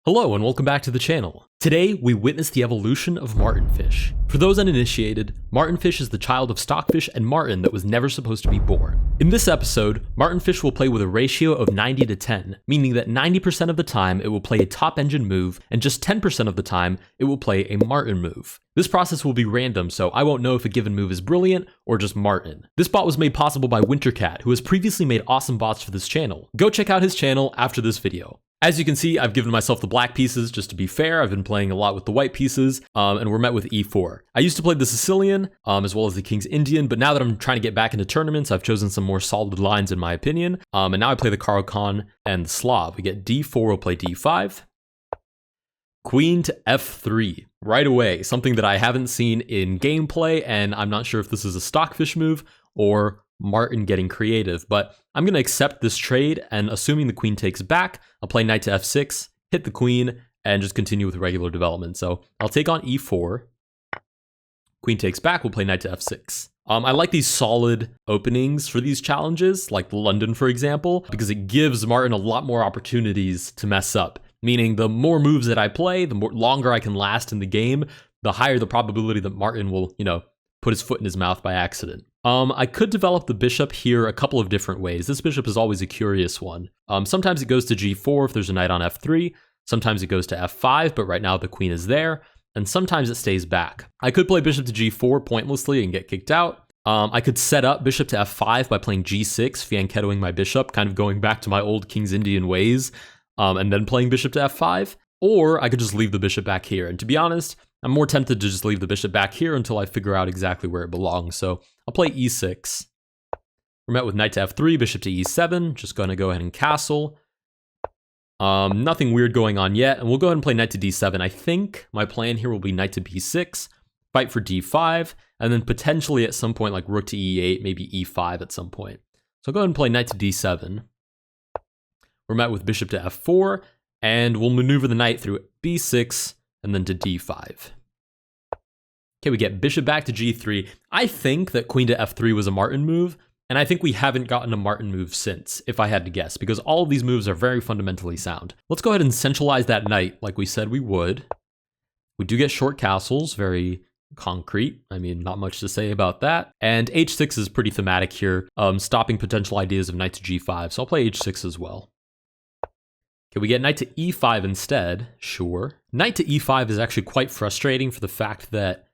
Hello and welcome back to the channel. Today, we witness the evolution of Martinfish. For those uninitiated, Martinfish is the child of Stockfish and Martin that was never supposed to be born. In this episode, Martinfish will play with a ratio of 90 to 10, meaning that 90% of the time it will play a top engine move, and just 10% of the time it will play a Martin move. This process will be random, so I won't know if a given move is brilliant or just Martin. This bot was made possible by Wintercat, who has previously made awesome bots for this channel. Go check out his channel after this video. As you can see, I've given myself the black pieces just to be fair. I've been playing a lot with the white pieces, and we're met with e4. I used to play the Sicilian, as well as the King's Indian, but now that I'm trying to get back into tournaments, I've chosen some more solid lines in my opinion, and now I play the Caro-Kann and the Slav. We get d4, we'll play d5. Queen to f3, right away, something that I haven't seen in gameplay, and I'm not sure if this is a Stockfish move or Martin getting creative, but I'm going to accept this trade, and assuming the queen takes back, I'll play knight to f6, hit the queen, and just continue with regular development. So I'll take on e4, queen takes back, we'll play knight to f6. I like these solid openings for these challenges, like London, for example, because it gives Martin a lot more opportunities to mess up, meaning the more moves that I play, the longer I can last in the game, the higher the probability that Martin will, put his foot in his mouth by accident. I could develop the bishop here a couple of different ways. This bishop is always a curious one. Sometimes it goes to g4 if there's a knight on f3. Sometimes it goes to f5, but right now the queen is there. And sometimes it stays back. I could play bishop to g4 pointlessly and get kicked out. I could set up bishop to f5 by playing g6, fianchettoing my bishop, kind of going back to my old King's Indian ways, and then playing bishop to f5. Or I could just leave the bishop back here. And to be honest, I'm more tempted to just leave the bishop back here until I figure out exactly where it belongs. So I'll play e6. We're met with knight to f3, bishop to e7. Just going to go ahead and castle. Nothing weird going on yet. And we'll go ahead and play knight to d7. I think my plan here will be knight to b6, fight for d5, and then potentially at some point like rook to e8, maybe e5 at some point. So I'll go ahead and play knight to d7. We're met with bishop to f4, and we'll maneuver the knight through b6 and then to d5. Okay, we get bishop back to g3. I think that queen to f3 was a Martin move, and I think we haven't gotten a Martin move since, if I had to guess, because all of these moves are very fundamentally sound. Let's go ahead and centralize that knight like we said we would. We do get short castles, very concrete. I mean, not much to say about that. And h6 is pretty thematic here, stopping potential ideas of knight to g5, so I'll play h6 as well. Okay, we get knight to e5 instead, sure. Knight to e5 is actually quite frustrating for the fact that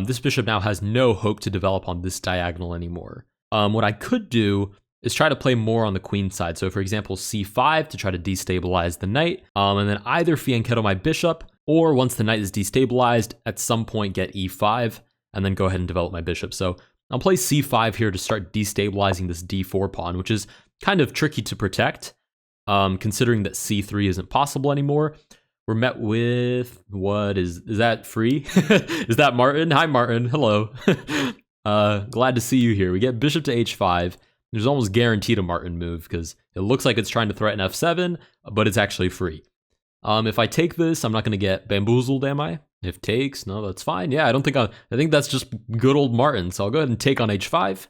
this bishop now has no hope to develop on this diagonal anymore. What I could do is try to play more on the queen side. So for example, c5 to try to destabilize the knight, and then either fianchetto my bishop, or once the knight is destabilized, at some point get e5, and then go ahead and develop my bishop. So I'll play c5 here to start destabilizing this d4 pawn, which is kind of tricky to protect. Considering that c3 isn't possible anymore. We're met with, what is that free? Is that Martin? Hi Martin, hello. Glad to see you here. We get bishop to h5. There's almost guaranteed a Martin move because it looks like it's trying to threaten f7, but it's actually free. If I take this, I'm not going to get bamboozled, am I? If takes, no, that's fine. Yeah, I think that's just good old Martin. So I'll go ahead and take on h5.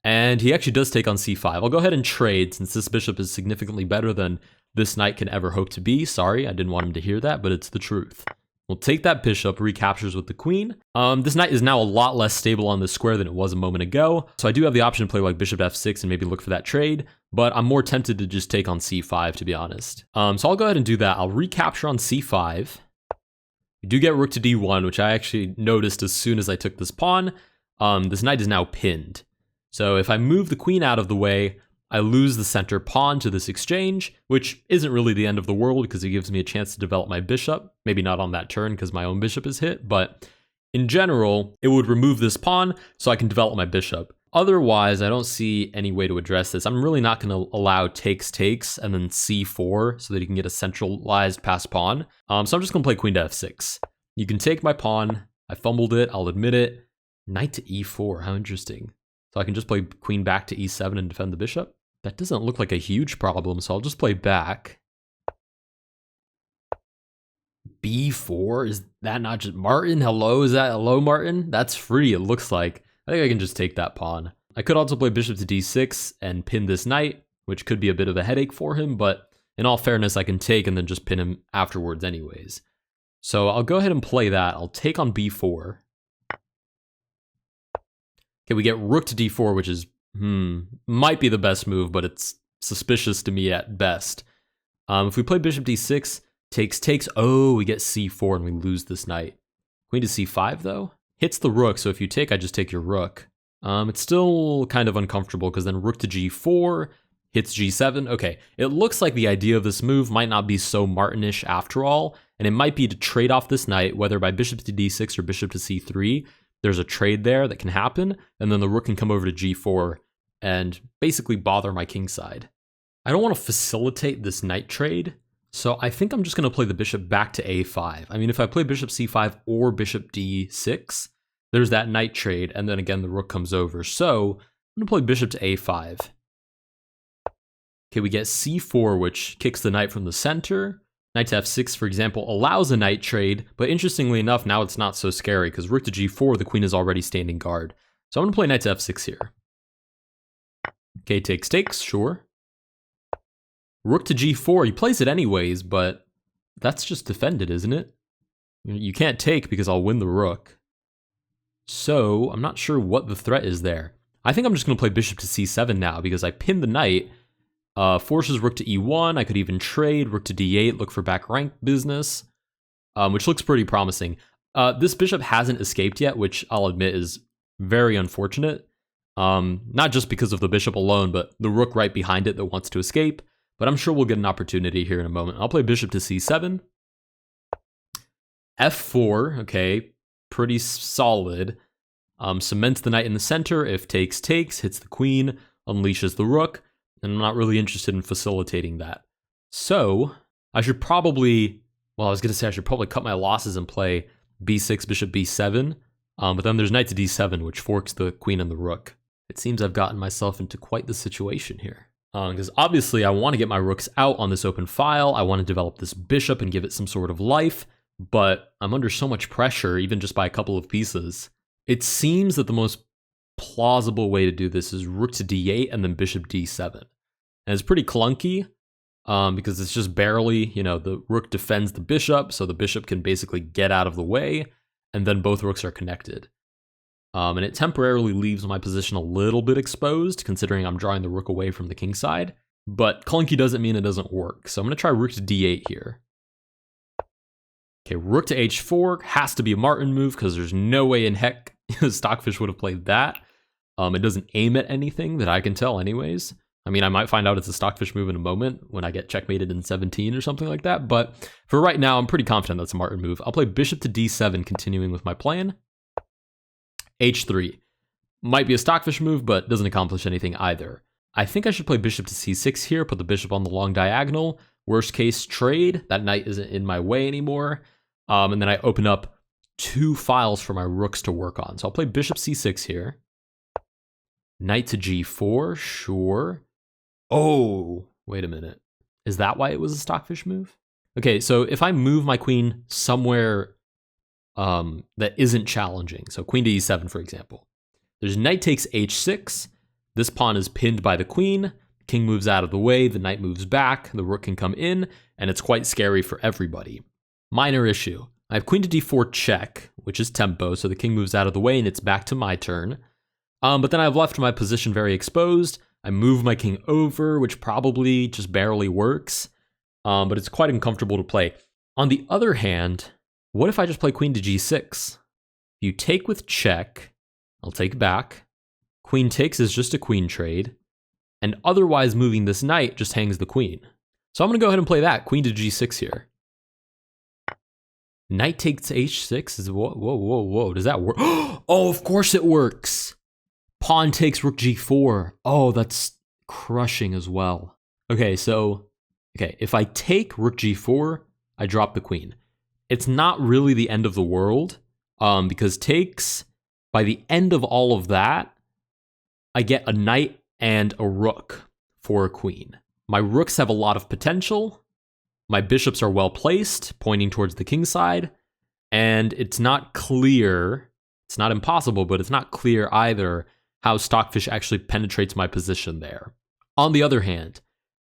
And he actually does take on c5. I'll go ahead and trade since this bishop is significantly better than this knight can ever hope to be. Sorry, I didn't want him to hear that, but it's the truth. We'll take that bishop, recaptures with the queen. This knight is now a lot less stable on this square than it was a moment ago. So I do have the option to play like bishop f6 and maybe look for that trade, but I'm more tempted to just take on c5 to be honest. So I'll go ahead and do that. I'll recapture on c5. We do get rook to d1, which I actually noticed as soon as I took this pawn. This knight is now pinned. So if I move the queen out of the way, I lose the center pawn to this exchange, which isn't really the end of the world because it gives me a chance to develop my bishop. Maybe not on that turn because my own bishop is hit, but in general, it would remove this pawn so I can develop my bishop. Otherwise, I don't see any way to address this. I'm really not going to allow takes and then c4 so that you can get a centralized pass pawn. So I'm just going to play queen to f6. You can take my pawn. I fumbled it. I'll admit it. Knight to e4. How interesting. So I can just play queen back to e7 and defend the bishop. That doesn't look like a huge problem, so I'll just play back. b4, is that not just Martin? Hello, is that hello Martin? That's free, it looks like. I think I can just take that pawn. I could also play bishop to d6 and pin this knight, which could be a bit of a headache for him, but in all fairness, I can take and then just pin him afterwards anyways. So I'll go ahead and play that. I'll take on b4. Okay, we get rook to d4, which is, might be the best move, but it's suspicious to me at best. If we play bishop d6, takes, oh, we get c4 and we lose this knight. Queen to c5 though? Hits the rook, so if you take, I just take your rook. It's still kind of uncomfortable because then rook to g4, hits g7. Okay, it looks like the idea of this move might not be so Martinish after all, and it might be to trade off this knight, whether by bishop to d6 or bishop to c3. There's a trade there that can happen, and then the rook can come over to g4 and basically bother my king side. I don't want to facilitate this knight trade, so I think I'm just going to play the bishop back to a5. I mean, if I play bishop c5 or bishop d6, there's that knight trade, and then again the rook comes over. So I'm going to play bishop to a5. Okay, we get c4, which kicks the knight from the center. Knight to f6, for example, allows a knight trade, but interestingly enough, now it's not so scary, because rook to g4, the queen is already standing guard. So I'm going to play knight to f6 here. Okay, takes, sure. Rook to g4, he plays it anyways, but that's just defended, isn't it? You can't take because I'll win the rook. So I'm not sure what the threat is there. I think I'm just going to play bishop to c7 now because I pinned the knight. Forces rook to e1. I could even trade rook to d8, look for back rank business, which looks pretty promising. This bishop hasn't escaped yet, which I'll admit is very unfortunate. Not just because of the bishop alone, but the rook right behind it that wants to escape. But I'm sure we'll get an opportunity here in a moment. I'll play bishop to c7. f4, okay, pretty solid. Cements the knight in the center. If takes, hits the queen, unleashes the rook. And I'm not really interested in facilitating that. So I should probably, well, I was going to say I should probably cut my losses and play b6, bishop b7. But then there's knight to d7, which forks the queen and the rook. It seems I've gotten myself into quite the situation here. Because obviously I want to get my rooks out on this open file. I want to develop this bishop and give it some sort of life. But I'm under so much pressure, even just by a couple of pieces. It seems that the most plausible way to do this is rook to d8 and then bishop d7. And it's pretty clunky because it's just barely, the rook defends the bishop, so the bishop can basically get out of the way, and then both rooks are connected. And it temporarily leaves my position a little bit exposed, considering I'm drawing the rook away from the king side. But clunky doesn't mean it doesn't work, so I'm going to try rook to d8 here. Okay, rook to h4 has to be a Martin move, because there's no way in heck Stockfish would have played that. It doesn't aim at anything that I can tell anyways. I mean, I might find out it's a Stockfish move in a moment when I get checkmated in 17 or something like that, but for right now, I'm pretty confident that's a Martin move. I'll play bishop to d7, continuing with my plan. h3. Might be a Stockfish move, but doesn't accomplish anything either. I think I should play bishop to c6 here, put the bishop on the long diagonal. Worst case, trade. That knight isn't in my way anymore. And then I open up 2 files for my rooks to work on. So I'll play bishop c6 here. Knight to g4, sure. Oh, wait a minute. Is that why it was a Stockfish move? Okay, so if I move my queen somewhere that isn't challenging, so queen to e7, for example, there's knight takes h6. This pawn is pinned by the queen. King moves out of the way. The knight moves back. The rook can come in, and it's quite scary for everybody. Minor issue. I have queen to d4 check, which is tempo, so the king moves out of the way, and it's back to my turn. But then I've left my position very exposed. I move my king over, which probably just barely works, but it's quite uncomfortable to play. On the other hand, what if I just play queen to g6? You take with check, I'll take back. Queen takes is just a queen trade, and otherwise moving this knight just hangs the queen. So I'm going to go ahead and play that, queen to g6 here. Knight takes h6 is, whoa, does that work? Oh, of course it works. Pawn takes rook g4. Oh, that's crushing as well. Okay, if I take rook g4, I drop the queen. It's not really the end of the world, because takes, by the end of all of that, I get a knight and a rook for a queen. My rooks have a lot of potential. My bishops are well placed, pointing towards the king side, and it's not clear, it's not impossible, but it's not clear either how Stockfish actually penetrates my position there. On the other hand,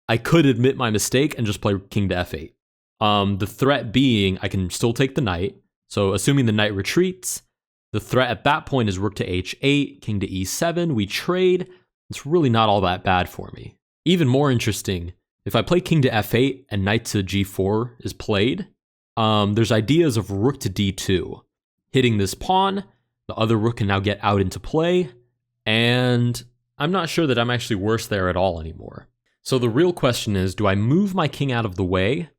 I could admit my mistake and just play king to f8. The threat being I can still take the knight. So assuming the knight retreats, the threat at that point is rook to h8, king to e7. We trade. It's really not all that bad for me. Even more interesting, if I play king to f8 and knight to g4 is played, there's ideas of rook to d2. Hitting this pawn, the other rook can now get out into play, and I'm not sure that I'm actually worse there at all anymore. So the real question is, do I move my king out of the way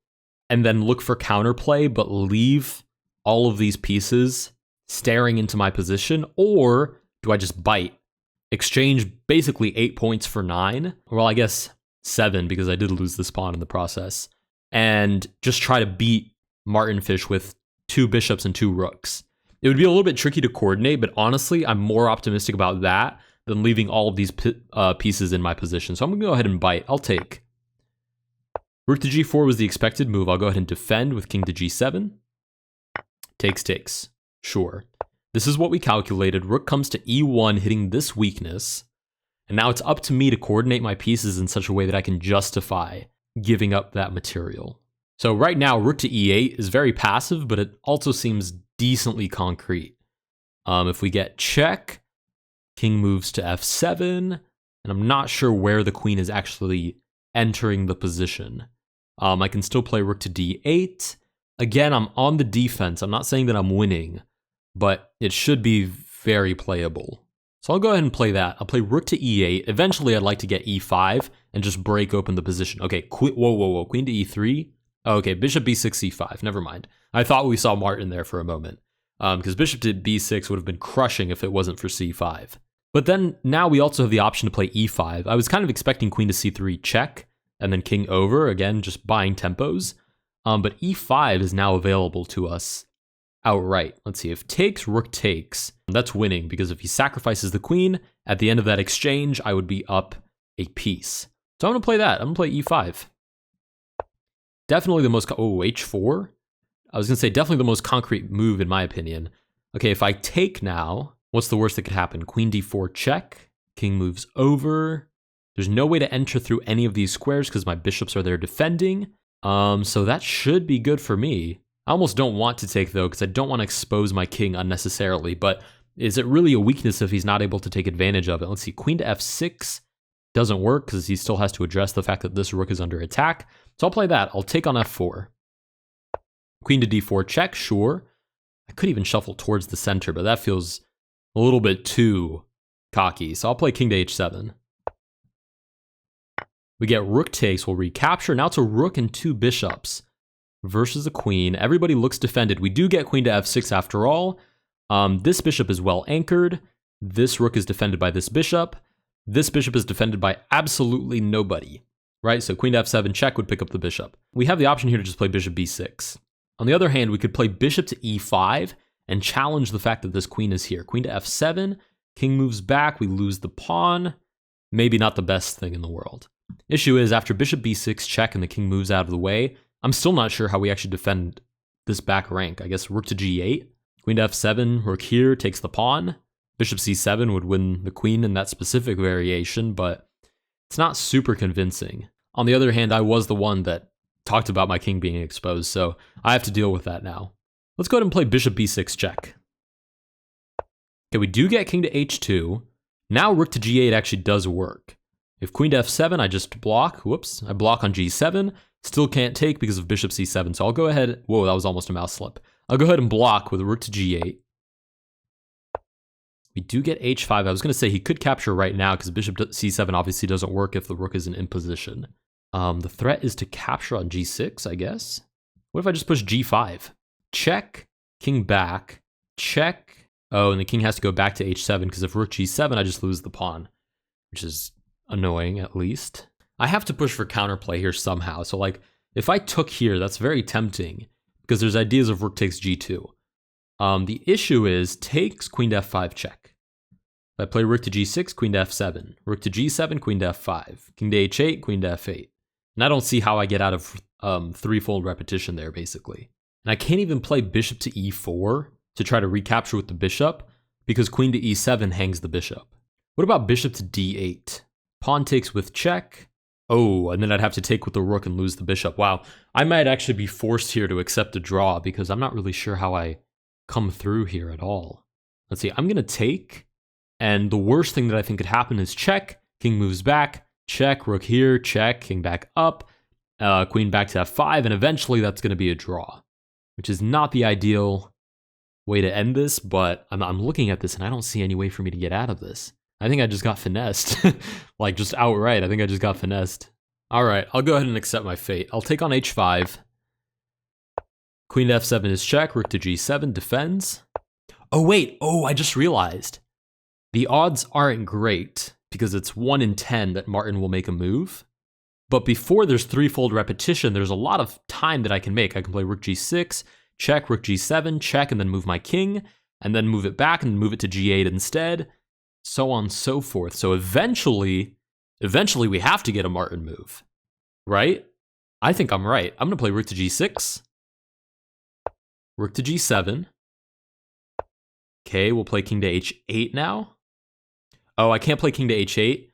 and then look for counterplay but leave all of these pieces staring into my position, or do I just bite? Exchange basically 8 points for 9, well, I guess 7 because I did lose this pawn in the process, and just try to beat Martinfish with 2 bishops and 2 rooks. It would be a little bit tricky to coordinate, but honestly, I'm more optimistic about that than leaving all of these pieces in my position. So I'm going to go ahead and bite. I'll take. Rook to g4 was the expected move. I'll go ahead and defend with king to g7. Takes. Sure. This is what we calculated. Rook comes to e1, hitting this weakness. And now it's up to me to coordinate my pieces in such a way that I can justify giving up that material. So right now, rook to e8 is very passive, but it also seems decently concrete. If we get check, king moves to f7, and I'm not sure where the queen is actually entering the position. I can still play rook to d8. Again, I'm on the defense. I'm not saying that I'm winning, but it should be very playable. So I'll go ahead and play that. I'll play rook to e8. Eventually, I'd like to get e5 and just break open the position. Okay, whoa. Queen to e3. Okay, bishop b6, c5. Never mind. I thought we saw Martin there for a moment, because bishop to b6 would have been crushing if it wasn't for c5. But then now we also have the option to play e5. I was kind of expecting queen to c3 check, and then king over, again, just buying tempos. But e5 is now available to us outright. Let's see, if takes, rook takes, that's winning, because if he sacrifices the queen, at the end of that exchange, I would be up a piece. So I'm going to play that. I'm going to play e5. Definitely the most, h4? I was going to say definitely the most concrete move in my opinion. Okay, if I take now, what's the worst that could happen? Queen d4 check, king moves over. There's no way to enter through any of these squares because my bishops are there defending. So that should be good for me. I almost don't want to take though because I don't want to expose my king unnecessarily, but is it really a weakness if he's not able to take advantage of it? Let's see, queen to f6 doesn't work because he still has to address the fact that this rook is under attack. So I'll play that. I'll take on f4. Queen to d4 check, sure. I could even shuffle towards the center, but that feels a little bit too cocky. So I'll play king to h7. We get rook takes, we'll recapture. Now it's a rook and 2 bishops versus a queen. Everybody looks defended. We do get queen to f6 after all. This bishop is well anchored. This rook is defended by this bishop. This bishop is defended by absolutely nobody, right? So queen to f7 check would pick up the bishop. We have the option here to just play bishop b6. On the other hand, we could play bishop to e5 and challenge the fact that this queen is here. Queen to f7, king moves back, we lose the pawn. Maybe not the best thing in the world. Issue is, after bishop b6 check and the king moves out of the way, I'm still not sure how we actually defend this back rank. I guess rook to g8, queen to f7, rook here takes the pawn. Bishop c7 would win the queen in that specific variation, but it's not super convincing. On the other hand, I was the one that talked about my king being exposed, so I have to deal with that now. Let's go ahead and play bishop b6 check. Okay, we do get king to h2. Now rook to g8 actually does work. If queen to f7, I just block. Whoops, I block on g7. Still can't take because of bishop c7, so I'll go ahead. Whoa, that was almost a mouse slip. I'll go ahead and block with rook to g8. We do get h5. I was going to say he could capture right now because bishop c7 obviously doesn't work if the rook isn't in position. The threat is to capture on g6, I guess. What if I just push g5? Check, king back, check. Oh, and the king has to go back to h7 because if rook g7, I just lose the pawn, which is annoying at least. I have to push for counterplay here somehow. So like if I took here, that's very tempting because there's ideas of rook takes g2. The issue is takes queen to f5 check. If I play rook to g6, queen to f7, rook to g7, queen to f5, king to h8, queen to f8. And I don't see how I get out of threefold repetition there, basically. And I can't even play bishop to e4 to try to recapture with the bishop because queen to e7 hangs the bishop. What about bishop to d8? Pawn takes with check. Oh, and then I'd have to take with the rook and lose the bishop. Wow, I might actually be forced here to accept a draw because I'm not really sure how I come through here at all. Let's see, I'm going to take, and the worst thing that I think could happen is check, king moves back, check, rook here, check, king back up, queen back to f5, and eventually that's going to be a draw, which is not the ideal way to end this, but I'm looking at this and I don't see any way for me to get out of this. I think I just got finessed. Like, just outright, I think I just got finessed. Alright, I'll go ahead and accept my fate. I'll take on h5. Queen to f7 is check, rook to g7, defends. Oh wait, I just realized. The odds aren't great, because it's 1 in 10 that Martin will make a move. But before there's threefold repetition, there's a lot of time that I can make. I can play rook g6, check, rook g7, check, and then move my king, and then move it back and move it to g8 instead. So on and so forth. So eventually we have to get a Martin move, right? I think I'm right. I'm going to play rook to g6, rook to g7. Okay, we'll play king to h8 now. Oh, I can't play king to h8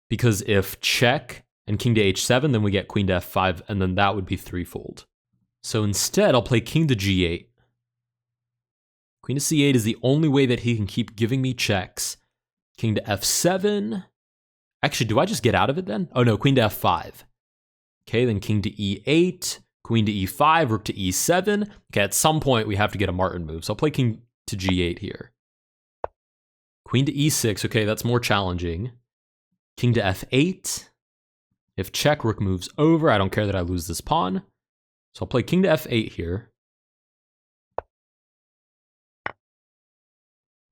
because if check and king to h7, then we get queen to f5, and then that would be threefold. So instead, I'll play king to g8. Queen to c8 is the only way that he can keep giving me checks. King to f7. Actually, do I just get out of it then? Oh no, queen to f5. Okay, then king to e8, queen to e5, rook to e7. Okay, at some point we have to get a Martin move, so I'll play king to g8 here. Queen to e6, okay, that's more challenging. King to f8. If check, rook moves over, I don't care that I lose this pawn. So I'll play king to f8 here.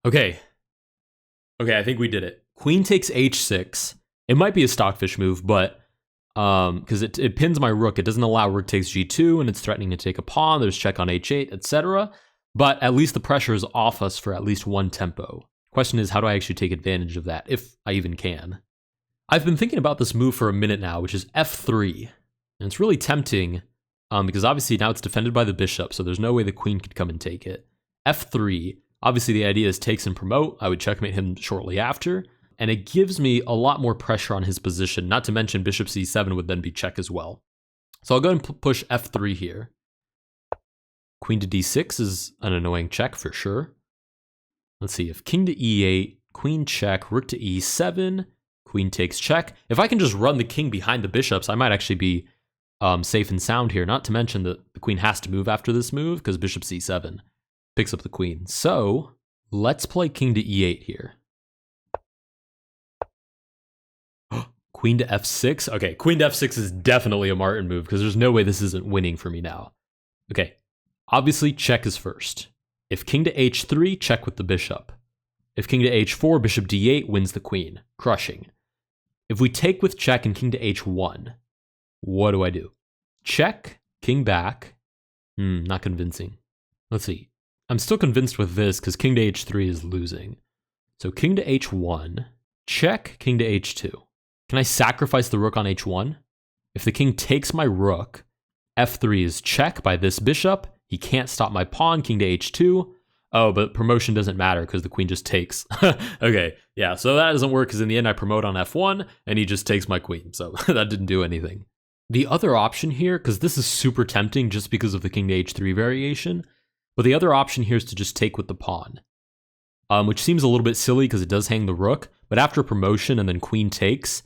Okay, I think we did it. Queen takes h6. It might be a stockfish move, but because it pins my rook. It doesn't allow rook takes g2, and it's threatening to take a pawn. There's check on h8, etc. But at least the pressure is off us for at least one tempo. Question is, how do I actually take advantage of that, if I even can? I've been thinking about this move for a minute now, which is f3. And it's really tempting, because obviously now it's defended by the bishop, so there's no way the queen could come and take it. f3. Obviously, the idea is takes and promote. I would checkmate him shortly after. And it gives me a lot more pressure on his position, not to mention bishop c7 would then be check as well. So I'll go ahead and push f3 here. Queen to d6 is an annoying check for sure. Let's see, if king to e8, queen check, rook to e7, queen takes check. If I can just run the king behind the bishops, I might actually be safe and sound here. Not to mention that the queen has to move after this move, because bishop c7 picks up the queen. So let's play king to e8 here. Queen to f6. Okay, queen to f6 is definitely a Martin move because there's no way this isn't winning for me now. Okay, obviously check is first. If king to h3, check with the bishop. If king to h4, bishop d8 wins the queen, crushing. If we take with check and king to h1, what do I do? Check, king back. Not convincing. Let's see. I'm still convinced with this because king to h3 is losing. So king to h1, check, king to h2. Can I sacrifice the rook on h1? If the king takes my rook, f3 is check by this bishop. He can't stop my pawn, king to h2. Oh, but promotion doesn't matter because the queen just takes. Okay, yeah, so that doesn't work because in the end I promote on f1 and he just takes my queen, so that didn't do anything. The other option here, because this is super tempting just because of the king to h3 variation, but the other option here is to just take with the pawn, which seems a little bit silly because it does hang the rook, but after promotion and then queen takes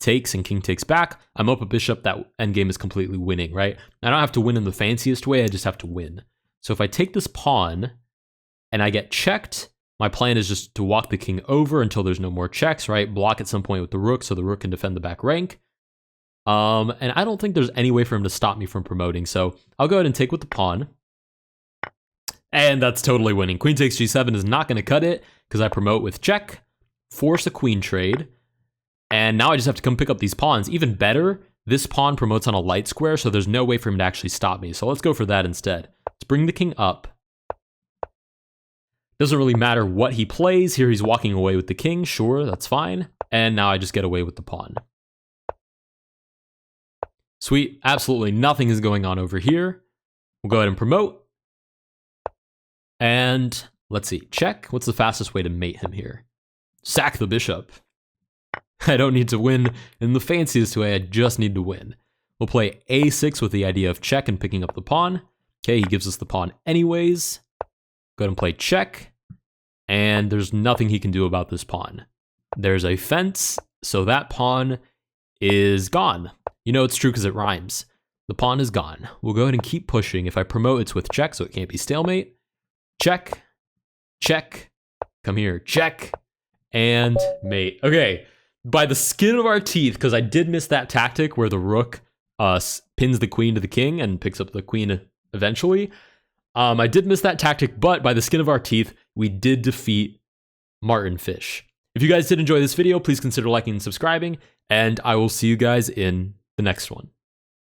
and king takes back, I'm up a bishop, that endgame is completely winning, right? I don't have to win in the fanciest way, I just have to win. So if I take this pawn and I get checked, my plan is just to walk the king over until there's no more checks, right? Block at some point with the rook so the rook can defend the back rank. And I don't think there's any way for him to stop me from promoting, so I'll go ahead and take with the pawn. And that's totally winning. Queen takes g7 is not going to cut it because I promote with check, force a queen trade, and now I just have to come pick up these pawns. Even better, this pawn promotes on a light square, so there's no way for him to actually stop me. So let's go for that instead. Let's bring the king up. Doesn't really matter what he plays. Here he's walking away with the king. Sure, that's fine. And now I just get away with the pawn. Sweet. Absolutely nothing is going on over here. We'll go ahead and promote. And let's see. Check. What's the fastest way to mate him here? Sack the bishop. I don't need to win in the fanciest way, I just need to win. We'll play a6 with the idea of check and picking up the pawn. Okay, he gives us the pawn anyways. Go ahead and play check. And there's nothing he can do about this pawn. There's a fence, so that pawn is gone. You know it's true because it rhymes. The pawn is gone. We'll go ahead and keep pushing. If I promote, it's with check, so it can't be stalemate. Check, check, come here, check, and mate. Okay, by the skin of our teeth, because I did miss that tactic where the rook pins the queen to the king and picks up the queen eventually. I did miss that tactic, but by the skin of our teeth, we did defeat Martinfish. If you guys did enjoy this video, please consider liking and subscribing, and I will see you guys in the next one.